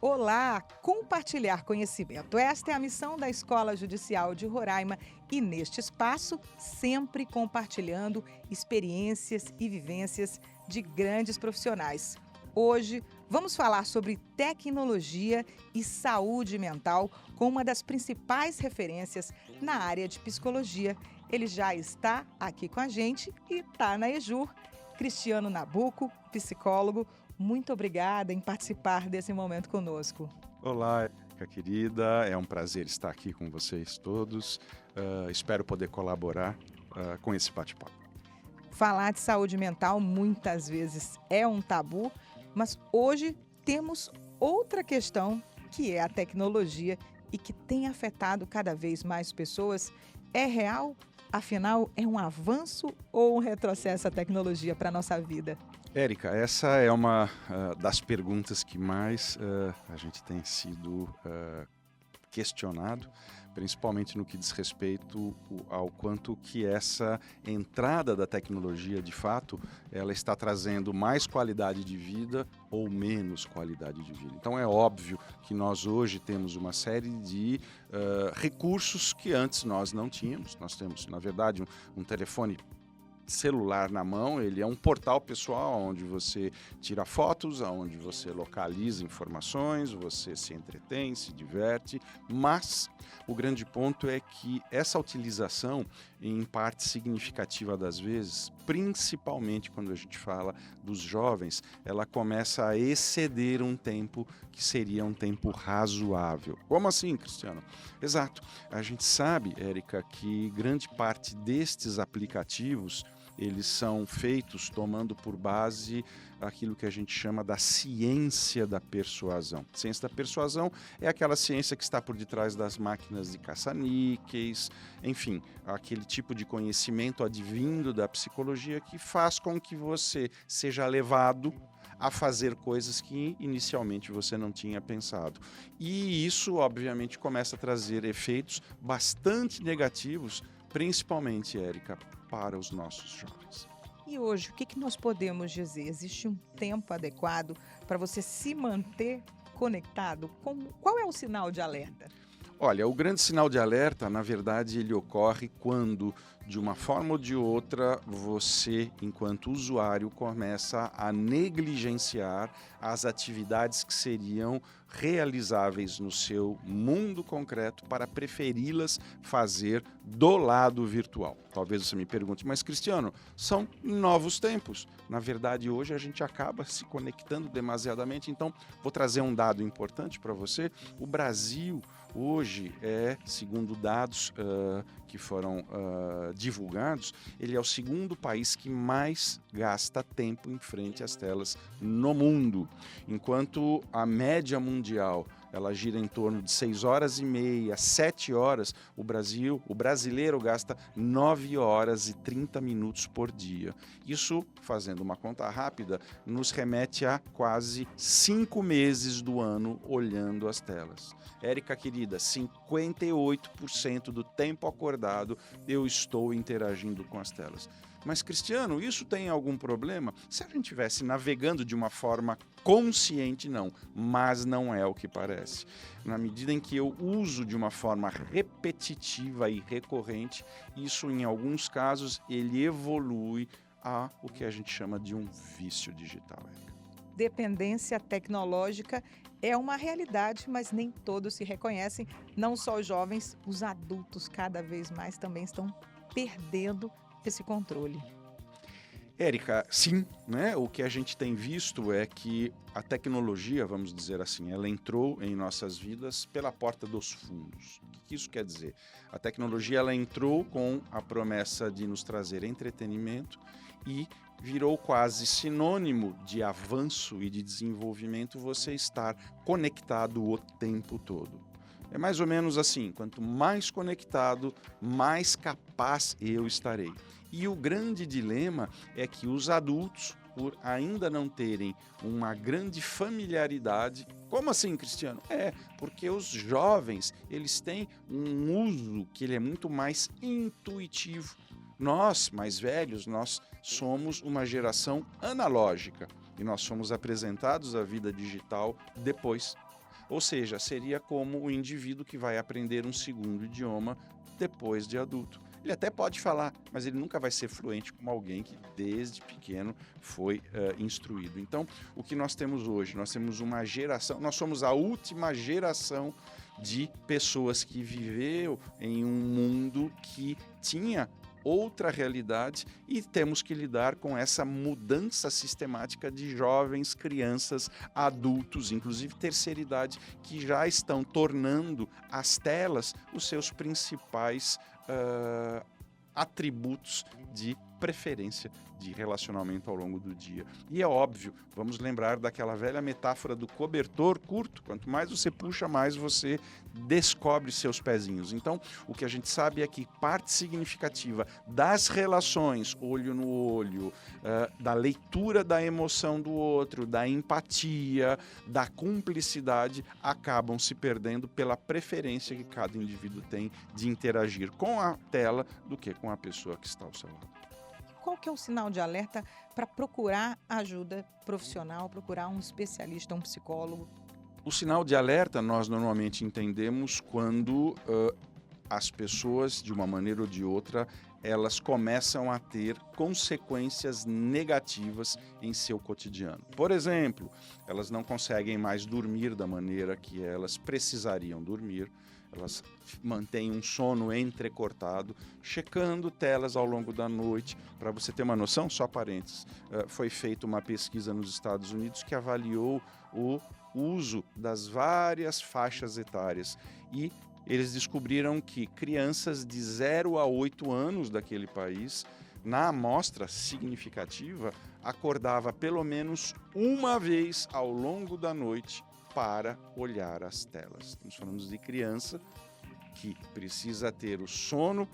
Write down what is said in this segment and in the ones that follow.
Olá, compartilhar conhecimento. Esta é a missão da Escola Judicial de Roraima e neste espaço, sempre compartilhando experiências e vivências de grandes profissionais. Hoje, vamos falar sobre tecnologia e saúde mental com uma das principais referências na área de psicologia. Ele já está aqui com a gente e está na EJUR. Cristiano Nabuco, psicólogo, muito obrigada em participar desse momento conosco. Olá, Érica querida, é um prazer estar aqui com vocês todos. Espero poder colaborar com esse bate-papo. Falar de saúde mental muitas vezes é um tabu, mas hoje temos outra questão que é a tecnologia e que tem afetado cada vez mais pessoas. É real? Afinal, é um avanço ou um retrocesso a tecnologia para a nossa vida? Érica, essa é uma das perguntas que mais a gente tem sido questionado, principalmente no que diz respeito ao quanto que essa entrada da tecnologia, de fato, ela está trazendo mais qualidade de vida ou menos qualidade de vida. Então é óbvio que nós hoje temos uma série de recursos que antes nós não tínhamos. Nós temos, na verdade, um telefone celular na mão, ele é um portal pessoal onde você tira fotos, onde você localiza informações, você se entretém, se diverte, mas o grande ponto é que essa utilização, em parte significativa das vezes, principalmente quando a gente fala dos jovens, ela começa a exceder um tempo que seria um tempo razoável. Como assim, Cristiano? Exato. A gente sabe, Érica, que grande parte destes aplicativos eles são feitos tomando por base aquilo que a gente chama da ciência da persuasão. Ciência da persuasão é aquela ciência que está por detrás das máquinas de caça-níqueis, enfim, aquele tipo de conhecimento advindo da psicologia que faz com que você seja levado a fazer coisas que inicialmente você não tinha pensado. E isso, obviamente, começa a trazer efeitos bastante negativos, principalmente, Érica, para os nossos jovens. E hoje, o que nós podemos dizer? Existe um tempo adequado para você se manter conectado? Qual é o sinal de alerta? Olha, o grande sinal de alerta, na verdade, ele ocorre quando, de uma forma ou de outra, você, enquanto usuário, começa a negligenciar as atividades que seriam realizáveis no seu mundo concreto para preferi-las fazer do lado virtual. Talvez você me pergunte, mas Cristiano, são novos tempos. Na verdade, hoje a gente acaba se conectando demasiadamente, então vou trazer um dado importante para você. O Brasil hoje é, segundo dados que foram divulgados, ele é o segundo país que mais gasta tempo em frente às telas no mundo, enquanto a média mundial ela gira em torno de 6 horas e meia, 7 horas, o brasileiro gasta 9 horas e 30 minutos por dia. Isso, fazendo uma conta rápida, nos remete a quase 5 meses do ano olhando as telas. Érica querida, 58% do tempo acordado eu estou interagindo com as telas. Mas, Cristiano, isso tem algum problema? Se a gente estivesse navegando de uma forma consciente, não. Mas não é o que parece. Na medida em que eu uso de uma forma repetitiva e recorrente, isso, em alguns casos, ele evolui a o que a gente chama de um vício digital. Dependência tecnológica é uma realidade, mas nem todos se reconhecem. Não só os jovens, os adultos cada vez mais também estão perdendo esse controle. Érica, sim, né? O que a gente tem visto é que a tecnologia, vamos dizer assim, ela entrou em nossas vidas pela porta dos fundos. O que isso quer dizer? A tecnologia ela entrou com a promessa de nos trazer entretenimento e virou quase sinônimo de avanço e de desenvolvimento você estar conectado o tempo todo. É mais ou menos assim, quanto mais conectado, mais capaz eu estarei. E o grande dilema é que os adultos, por ainda não terem uma grande familiaridade, como assim, Cristiano? Porque os jovens, eles têm um uso que ele é muito mais intuitivo. Nós, mais velhos, nós somos uma geração analógica e nós somos apresentados à vida digital depois. Ou seja, seria como o indivíduo que vai aprender um segundo idioma depois de adulto. Ele até pode falar, mas ele nunca vai ser fluente como alguém que desde pequeno foi instruído. Então, o que nós temos hoje? Nós temos uma geração, nós somos a última geração de pessoas que viveu em um mundo que tinha outra realidade e temos que lidar com essa mudança sistemática de jovens, crianças, adultos, inclusive terceira idade, que já estão tornando as telas os seus principais atributos de preferência de relacionamento ao longo do dia. E é óbvio, vamos lembrar daquela velha metáfora do cobertor curto, quanto mais você puxa, mais você descobre seus pezinhos. Então, o que a gente sabe é que parte significativa das relações, olho no olho, da leitura da emoção do outro, da empatia, da cumplicidade, acabam se perdendo pela preferência que cada indivíduo tem de interagir com a tela do que com a pessoa que está ao seu lado. Qual que é o sinal de alerta para procurar ajuda profissional, procurar um especialista, um psicólogo? O sinal de alerta nós normalmente entendemos quando as pessoas, de uma maneira ou de outra, elas começam a ter consequências negativas em seu cotidiano. Por exemplo, elas não conseguem mais dormir da maneira que elas precisariam dormir, elas mantêm um sono entrecortado, checando telas ao longo da noite. Para você ter uma noção, só parênteses, foi feita uma pesquisa nos Estados Unidos que avaliou o uso das várias faixas etárias e eles descobriram que crianças de 0 a 8 anos daquele país, na amostra significativa, acordava pelo menos uma vez ao longo da noite para olhar as telas. Estamos falando de criança que precisa ter o sono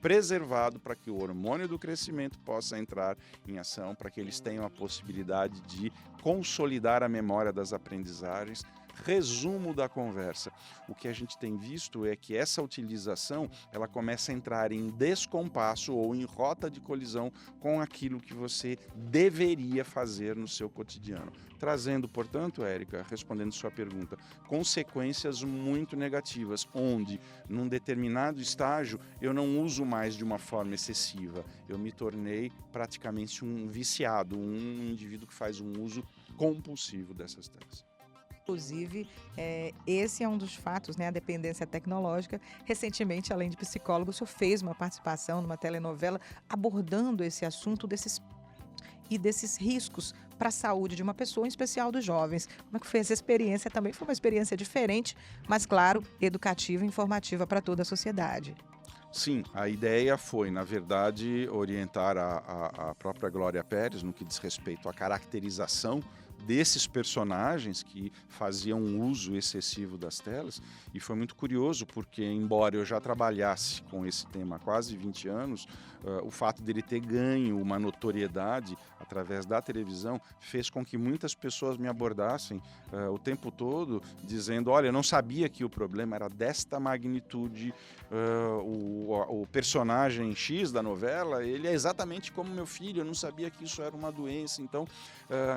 preservado para que o hormônio do crescimento possa entrar em ação, para que eles tenham a possibilidade de consolidar a memória das aprendizagens. Resumo da conversa. O que a gente tem visto é que essa utilização ela começa a entrar em descompasso ou em rota de colisão com aquilo que você deveria fazer no seu cotidiano. Trazendo, portanto, Érica, respondendo sua pergunta, consequências muito negativas, onde, num determinado estágio, eu não uso mais de uma forma excessiva. Eu me tornei praticamente um viciado, um indivíduo que faz um uso compulsivo dessas telas. Inclusive, esse é um dos fatos, né, a dependência tecnológica. Recentemente, além de psicólogo, o senhor fez uma participação numa telenovela abordando esse assunto desses riscos para a saúde de uma pessoa, em especial dos jovens. Como é que foi essa experiência? Também foi uma experiência diferente, mas, claro, educativa e informativa para toda a sociedade. Sim, a ideia foi, na verdade, orientar a própria Glória Pérez no que diz respeito à caracterização desses personagens que faziam um uso excessivo das telas, e foi muito curioso porque, embora eu já trabalhasse com esse tema há quase 20 anos, o fato dele ter ganho uma notoriedade através da televisão fez com que muitas pessoas me abordassem o tempo todo, dizendo, olha, eu não sabia que o problema era desta magnitude, o personagem X da novela, ele é exatamente como meu filho, eu não sabia que isso era uma doença. Então,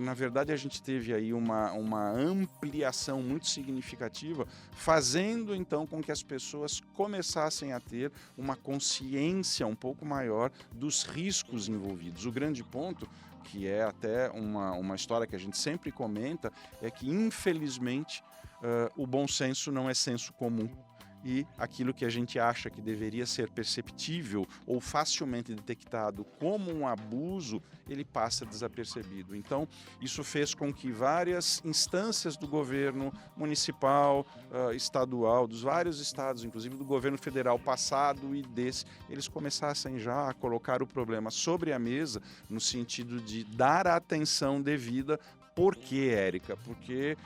na verdade, a gente teve aí uma ampliação muito significativa, fazendo então com que as pessoas começassem a ter uma consciência um pouco maior dos riscos envolvidos. O grande ponto, que é até uma história que a gente sempre comenta, é que infelizmente o bom senso não é senso comum. E aquilo que a gente acha que deveria ser perceptível ou facilmente detectado como um abuso, ele passa desapercebido. Então, isso fez com que várias instâncias do governo municipal, estadual, dos vários estados, inclusive do governo federal passado e desse, eles começassem já a colocar o problema sobre a mesa no sentido de dar a atenção devida. Por quê, Érica? Porque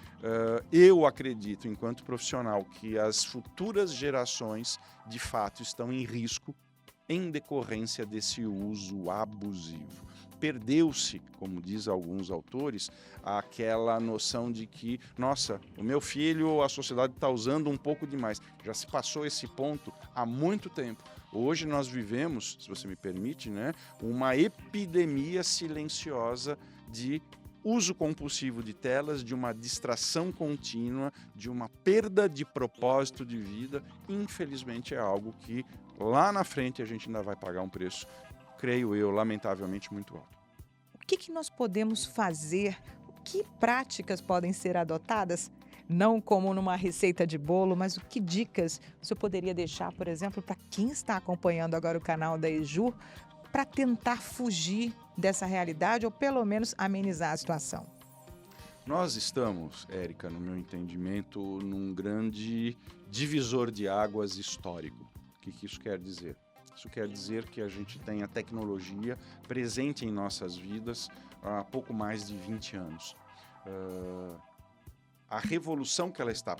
eu acredito, enquanto profissional, que as futuras gerações, de fato, estão em risco em decorrência desse uso abusivo. Perdeu-se, como diz alguns autores, aquela noção de que, nossa, o meu filho, a sociedade está usando um pouco demais. Já se passou esse ponto há muito tempo. Hoje nós vivemos, se você me permite, né, uma epidemia silenciosa de uso compulsivo de telas, de uma distração contínua, de uma perda de propósito de vida, infelizmente é algo que lá na frente a gente ainda vai pagar um preço, creio eu, lamentavelmente muito alto. O que nós podemos fazer? Que práticas podem ser adotadas? Não como numa receita de bolo, mas o que dicas o senhor poderia deixar, por exemplo, para quem está acompanhando agora o canal da EJU, para tentar fugir dessa realidade ou pelo menos amenizar a situação? Nós estamos, Érica, no meu entendimento, num grande divisor de águas histórico. O que isso quer dizer? Isso quer dizer que a gente tem a tecnologia presente em nossas vidas há pouco mais de 20 anos. A revolução que ela está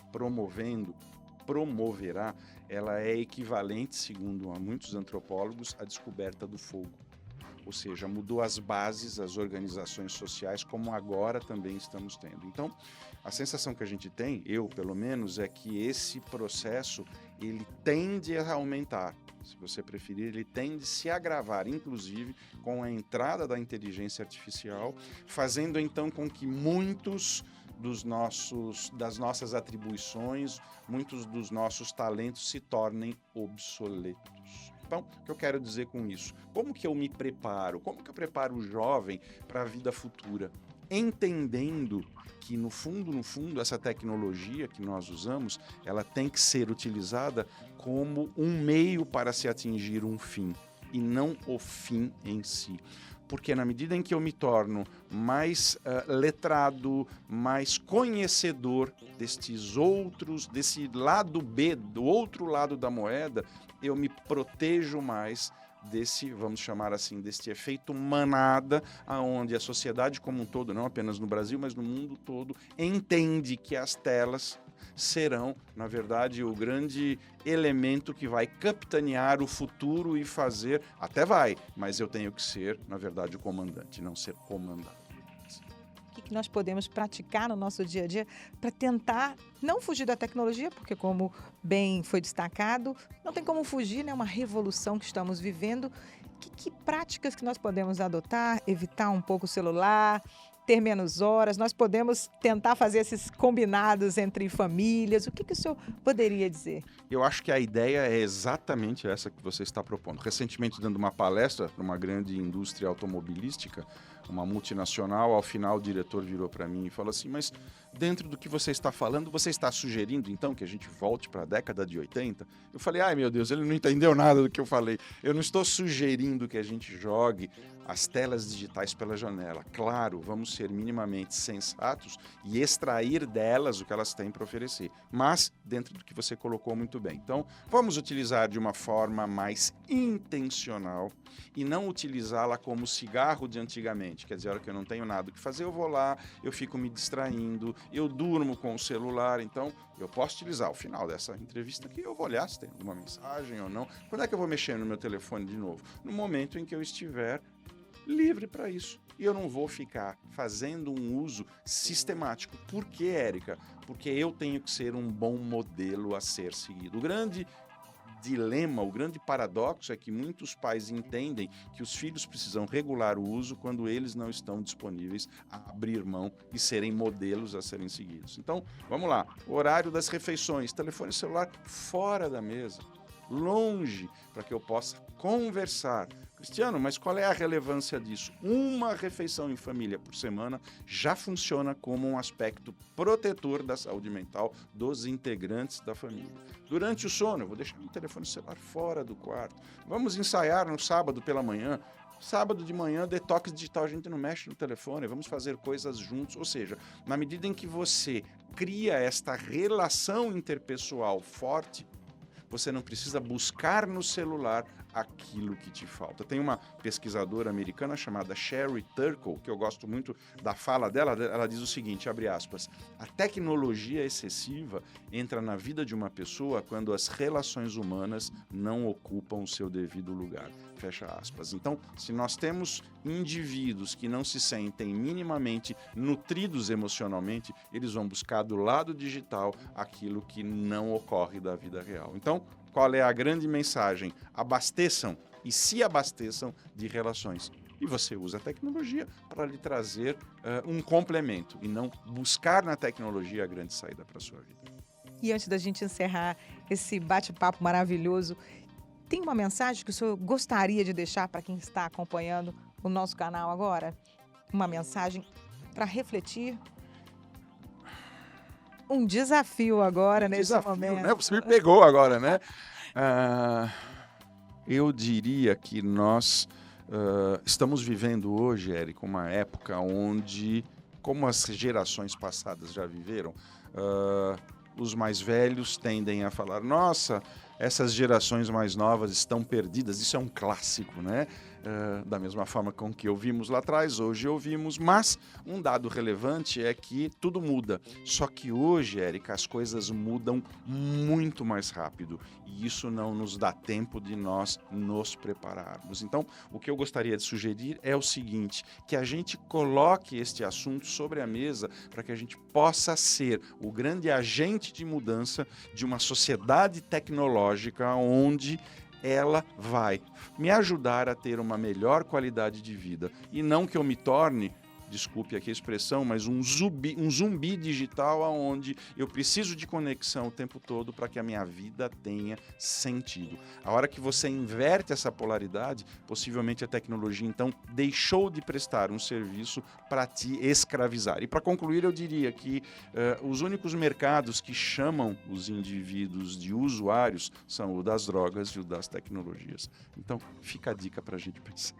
promoverá, ela é equivalente, segundo muitos antropólogos, à descoberta do fogo. Ou seja, mudou as bases, as organizações sociais, como agora também estamos tendo. Então, a sensação que a gente tem, eu pelo menos, é que esse processo, ele tende a aumentar. Se você preferir, ele tende a se agravar, inclusive com a entrada da inteligência artificial, fazendo então com que muitos das nossas atribuições, muitos dos nossos talentos se tornem obsoletos. Então, o que eu quero dizer com isso? Como que eu me preparo? Como que eu preparo o jovem para a vida futura? Entendendo que, no fundo, essa tecnologia que nós usamos, ela tem que ser utilizada como um meio para se atingir um fim, e não o fim em si. Porque na medida em que eu me torno mais letrado, mais conhecedor desse lado B, do outro lado da moeda, eu me protejo mais desse, vamos chamar assim, desse efeito manada, aonde a sociedade como um todo, não apenas no Brasil, mas no mundo todo, entende que as telas serão, na verdade, o grande elemento que vai capitanear o futuro e fazer, até vai, mas eu tenho que ser, na verdade, o comandante, não ser comandado. O que nós podemos praticar no nosso dia a dia para tentar não fugir da tecnologia, porque como bem foi destacado, não tem como fugir, né? Uma revolução que estamos vivendo. Que práticas que nós podemos adotar, evitar um pouco o celular, ter menos horas, nós podemos tentar fazer esses combinados entre famílias. O que o senhor poderia dizer? Eu acho que a ideia é exatamente essa que você está propondo. Recentemente, dando uma palestra para uma grande indústria automobilística, uma multinacional, ao final o diretor virou para mim e falou assim, mas dentro do que você está falando, você está sugerindo então que a gente volte para a década de 80? Eu falei, ai meu Deus, ele não entendeu nada do que eu falei. Eu não estou sugerindo que a gente jogue as telas digitais pela janela. Claro, vamos ser minimamente sensatos e extrair delas o que elas têm para oferecer, mas dentro do que você colocou muito bem. Então, vamos utilizar de uma forma mais intencional e não utilizá-la como cigarro de antigamente. Quer dizer, a hora que eu não tenho nada o que fazer, eu vou lá, eu fico me distraindo, eu durmo com o celular. Então, eu posso utilizar ao final dessa entrevista aqui, eu vou olhar se tem alguma mensagem ou não. Quando é que eu vou mexer no meu telefone de novo? No momento em que eu estiver livre para isso. E eu não vou ficar fazendo um uso sistemático. Por quê, Érica? Porque eu tenho que ser um bom modelo a ser seguido. O grande dilema, o grande paradoxo é que muitos pais entendem que os filhos precisam regular o uso quando eles não estão disponíveis a abrir mão e serem modelos a serem seguidos. Então, vamos lá. Horário das refeições, telefone celular fora da mesa, longe, para que eu possa conversar. Cristiano, mas qual é a relevância disso? Uma refeição em família por semana já funciona como um aspecto protetor da saúde mental dos integrantes da família. Durante o sono, eu vou deixar o telefone celular fora do quarto. Vamos ensaiar no sábado pela manhã. Sábado de manhã, detox digital, a gente não mexe no telefone, vamos fazer coisas juntos. Ou seja, na medida em que você cria esta relação interpessoal forte, você não precisa buscar no celular aquilo que te falta. Tem uma pesquisadora americana chamada Sherry Turkle, que eu gosto muito da fala dela, ela diz o seguinte, abre aspas, a tecnologia excessiva entra na vida de uma pessoa quando as relações humanas não ocupam o seu devido lugar, fecha aspas. Então, se nós temos indivíduos que não se sentem minimamente nutridos emocionalmente, eles vão buscar do lado digital aquilo que não ocorre da vida real. Então, qual é a grande mensagem? Abasteçam e se abasteçam de relações e você usa a tecnologia para lhe trazer um complemento e não buscar na tecnologia a grande saída para a sua vida. E antes da gente encerrar esse bate-papo maravilhoso, tem uma mensagem que o senhor gostaria de deixar para quem está acompanhando o nosso canal agora? Uma mensagem para refletir? Um desafio agora, nesse momento. Né? Você me pegou agora, né? Eu diria que nós estamos vivendo hoje, Érico, uma época onde, como as gerações passadas já viveram, os mais velhos tendem a falar: nossa, essas gerações mais novas estão perdidas. Isso é um clássico, né? Da mesma forma com que ouvimos lá atrás, hoje ouvimos, mas um dado relevante é que tudo muda. Só que hoje, Érica, as coisas mudam muito mais rápido e isso não nos dá tempo de nós nos prepararmos. Então, o que eu gostaria de sugerir é o seguinte, que a gente coloque este assunto sobre a mesa para que a gente possa ser o grande agente de mudança de uma sociedade tecnológica onde ela vai me ajudar a ter uma melhor qualidade de vida e não que eu me torne, desculpe aqui a expressão, mas um zumbi digital onde eu preciso de conexão o tempo todo para que a minha vida tenha sentido. A hora que você inverte essa polaridade, possivelmente a tecnologia então deixou de prestar um serviço para te escravizar. E para concluir, eu diria que os únicos mercados que chamam os indivíduos de usuários são o das drogas e o das tecnologias. Então, fica a dica para a gente pensar.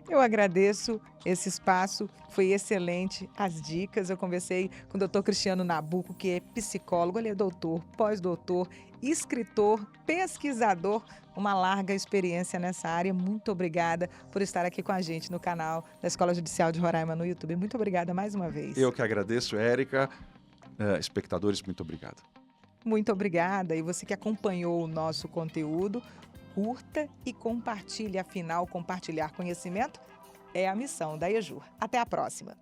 Eu agradeço esse espaço, foi excelente as dicas. Eu conversei com o doutor Cristiano Nabuco, que é psicólogo, ele é doutor, pós-doutor, escritor, pesquisador, uma larga experiência nessa área. Muito obrigada por estar aqui com a gente no canal da Escola Judicial de Roraima no YouTube. Muito obrigada mais uma vez. Eu que agradeço, Érica. Espectadores, muito obrigado. Muito obrigada. E você que acompanhou o nosso conteúdo, curta e compartilhe. Afinal, compartilhar conhecimento é a missão da EJUR. Até a próxima!